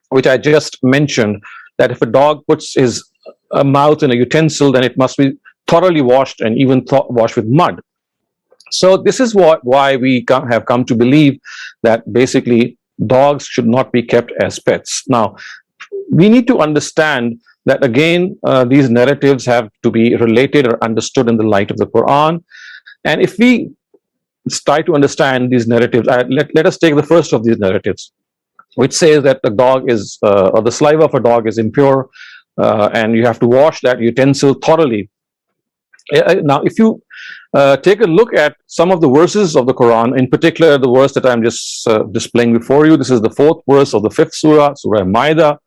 which I just mentioned, that if a dog puts his mouth in a utensil, then it must be thoroughly washed and even washed with mud. So this is why we have come to believe that basically dogs should not be kept as pets. Now, we need to understand that again, these narratives have to be related or understood in the light of the Quran. And if we try to understand these narratives, let us take the first of these narratives, which says that the dog is, or the saliva of a dog is impure, and you have to wash that utensil thoroughly. Now, if you take a look at some of the verses of the Quran, in particular the verse that I'm just displaying before you, this is the 4th verse of the 5th surah, Surah Maida.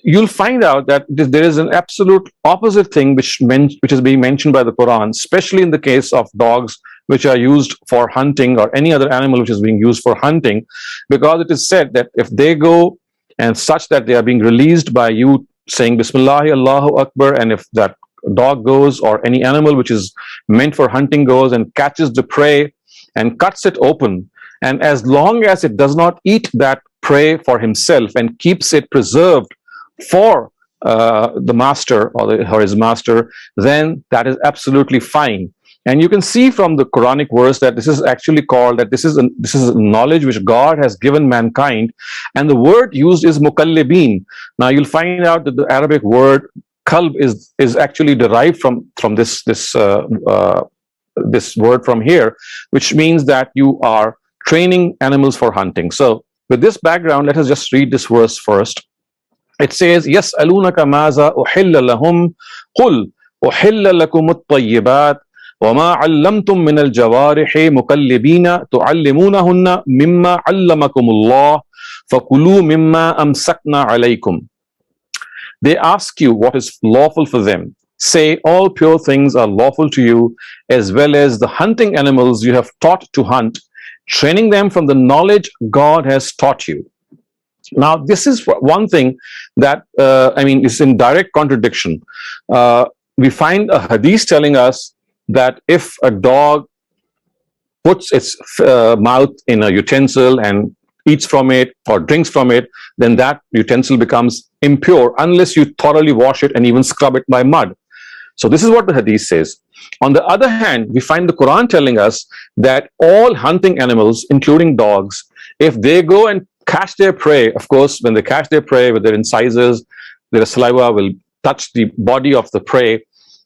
You'll find out that there is an absolute opposite thing which is being mentioned by the Quran, especially in the case of dogs which are used for hunting, or any other animal which is being used for hunting, because it is said that if they go and such that they are being released by you saying Bismillah, Allahu Akbar, and if that dog goes, or any animal which is meant for hunting goes and catches the prey and cuts it open, and as long as it does not eat that prey for himself and keeps it preserved for the master or his master, then that is absolutely fine. And you can see from the Quranic verse that this is actually called, that this is a knowledge which God has given mankind, and the word used is mukallibin. Now you'll find out that the Arabic word kalb is actually derived from this word from here, which means that you are training animals for hunting. So with this background, let us just read this verse first. It says, "Yas'alunaka maza uhilla lahum qul uhilla lakum at-tayyibat وما علمتم من الجوارح مكلبين تعلمونهن مما علمكم الله فكلوا مما أمسكنا عليكم." They ask you what is lawful for them. Say, all pure things are lawful to you, as well as the hunting animals you have taught to hunt, training them from the knowledge God has taught you. Now, this is one thing that, is in direct contradiction. We find a hadith telling us that if a dog puts its mouth in a utensil and eats from it or drinks from it, then that utensil becomes impure unless you thoroughly wash it and even scrub it by mud. So this is what the hadith says. On the other hand, we find the Quran telling us that all hunting animals, including dogs, if they go and catch their prey, of course, when they catch their prey with their incisors, their saliva will touch the body of the prey.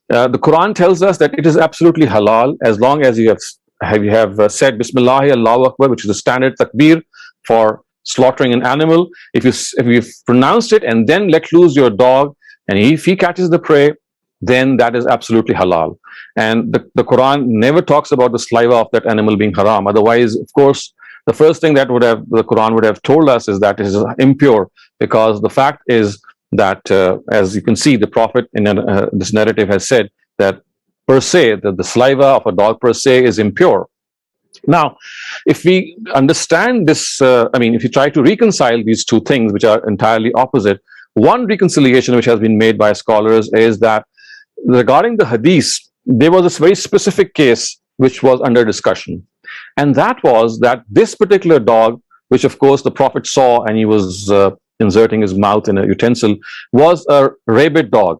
The Quran tells us that it is absolutely halal as long as you have said Bismillah, Allahu Akbar, which is the standard takbir for slaughtering an animal. If you've pronounced it and then let loose your dog, and if he catches the prey, then that is absolutely halal. And the Quran never talks about the saliva of that animal being haram. Otherwise, of course, the first thing that the Quran would have told us is that it is impure, because the fact is that, as you can see, the Prophet in this narrative has said that per se, that the saliva of a dog per se is impure. Now, if we understand this, if you try to reconcile these two things, which are entirely opposite, one reconciliation which has been made by scholars is that regarding the hadith, there was this very specific case which was under discussion. And that was that this particular dog, which of course the Prophet saw and he was inserting his mouth in a utensil, was a rabid dog.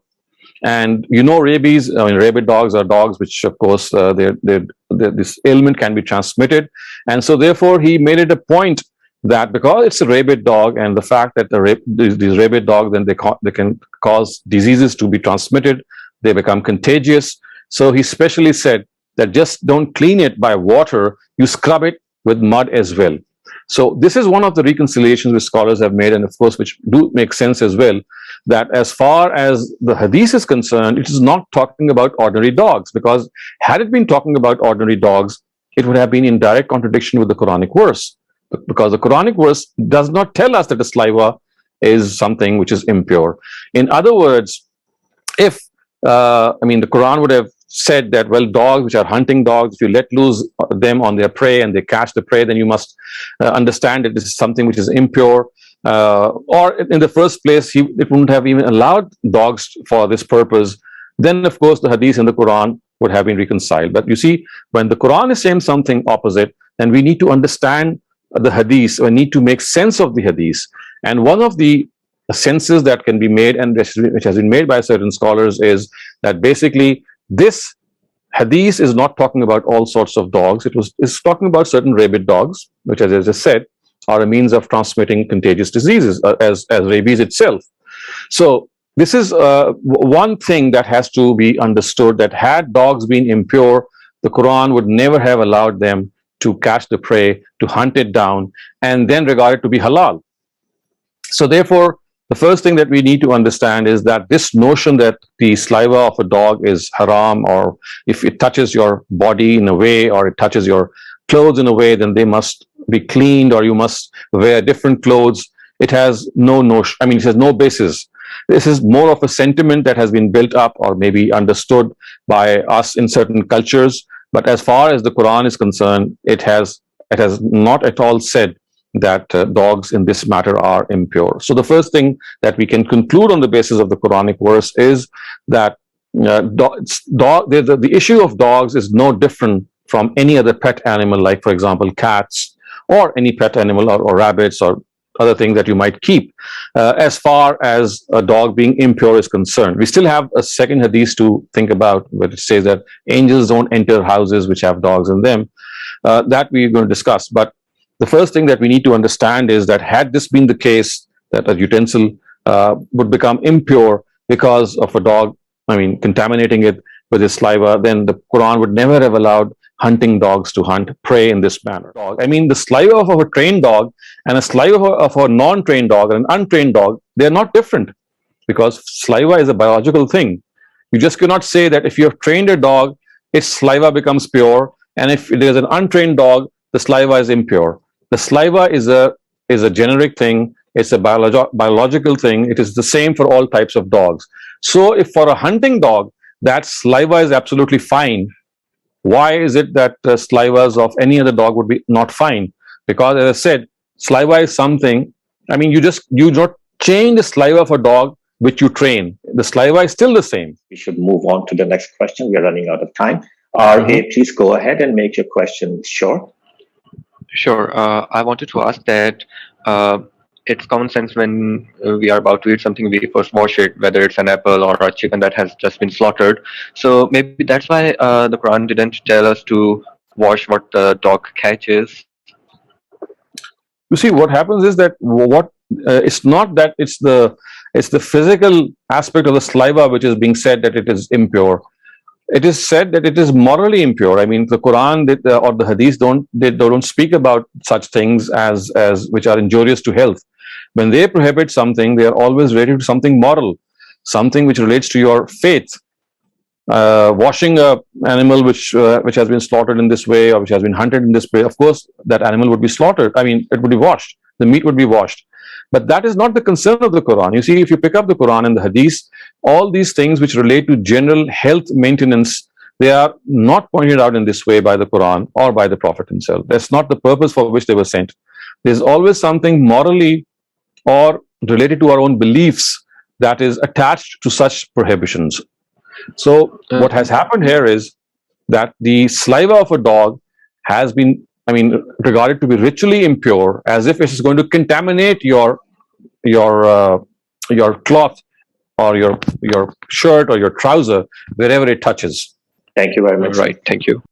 And rabies, rabid dogs are dogs which, of course, this ailment can be transmitted. And so therefore he made it a point that because it's a rabid dog, and the fact that these rabid dogs, then they can cause diseases to be transmitted, they become contagious. So he specially said that just don't clean it by water, you scrub it with mud as well. So this is one of the reconciliations which scholars have made, and of course which do make sense as well, that as far as the hadith is concerned, it is not talking about ordinary dogs, because had it been talking about ordinary dogs, it would have been in direct contradiction with the Quranic verse, because the Quranic verse does not tell us that the saliva is something which is impure. In other words, if the Quran would have said that, well, dogs which are hunting dogs, if you let loose them on their prey and they catch the prey, then you must understand that this is something which is impure. Or in the first place, it wouldn't have even allowed dogs for this purpose. Then, of course, the hadith and the Quran would have been reconciled. But you see, when the Quran is saying something opposite, then we need to understand the hadith, we need to make sense of the hadith. And one of the senses that can be made, and which has been made by certain scholars, is that basically this hadith is not talking about all sorts of dogs. It's talking about certain rabid dogs, which, as I just said, are a means of transmitting contagious diseases, as rabies itself. So this is one thing that has to be understood, that had dogs been impure, the Quran would never have allowed them to catch the prey, to hunt it down, and then regard it to be halal. So therefore, the first thing that we need to understand is that this notion that the saliva of a dog is haram, or if it touches your body in a way, or it touches your clothes in a way, then they must be cleaned, or you must wear different clothes. It has no notion, I mean, it has no basis. This is more of a sentiment that has been built up or maybe understood by us in certain cultures. But as far as the Quran is concerned, it has not at all said that dogs in this matter are impure. So the first thing that we can conclude on the basis of the Quranic verse is that the issue of dogs is no different from any other pet animal, like, for example, cats, or any pet animal, or rabbits, or other things that you might keep, as far as a dog being impure is concerned. We still have a second hadith to think about, where it says that angels don't enter houses which have dogs in them. That we're going to discuss. But the first thing that we need to understand is that had this been the case, that a utensil would become impure because of a dog, I mean, contaminating it with his saliva, then the Quran would never have allowed hunting dogs to hunt prey in this manner. I mean, the saliva of a trained dog and a saliva of a non-trained dog and an untrained dog, they're not different, because saliva is a biological thing. You just cannot say that if you have trained a dog, its saliva becomes pure, and if there's an untrained dog, the saliva is impure. The saliva is a generic thing. It's a biological thing. It is the same for all types of dogs. So if for a hunting dog, that saliva is absolutely fine, why is it that salivas of any other dog would be not fine? Because, as I said, saliva is something, I mean, you don't change the saliva of a dog which you train. The saliva is still the same. We should move on to the next question. We are running out of time. RA, please go ahead and make your question short. Sure. I wanted to ask that it's common sense when we are about to eat something, we first wash it, whether it's an apple or a chicken that has just been slaughtered. So maybe that's why the Quran didn't tell us to wash what the dog catches. You see, what happens is that it's not that it's the physical aspect of the saliva which is being said that it is impure. It is said that it is morally impure. I mean, the Quran or the Hadith don't speak about such things as which are injurious to health. When they prohibit something, they are always related to something moral, something which relates to your faith. Washing an animal which has been slaughtered in this way, or which has been hunted in this way, of course, that animal would be slaughtered. I mean, it would be washed. The meat would be washed. But that is not the concern of the Quran. You see, if you pick up the Quran and the Hadith, all these things which relate to general health maintenance, they are not pointed out in this way by the Quran or by the Prophet himself. That's not the purpose for which they were sent. There's always something morally or related to our own beliefs that is attached to such prohibitions. So what has happened here is that the saliva of a dog has been, I mean, regarded to be ritually impure, as if it is going to contaminate your cloth or your shirt or your trouser wherever it touches. Thank you very much. Right. Thank you.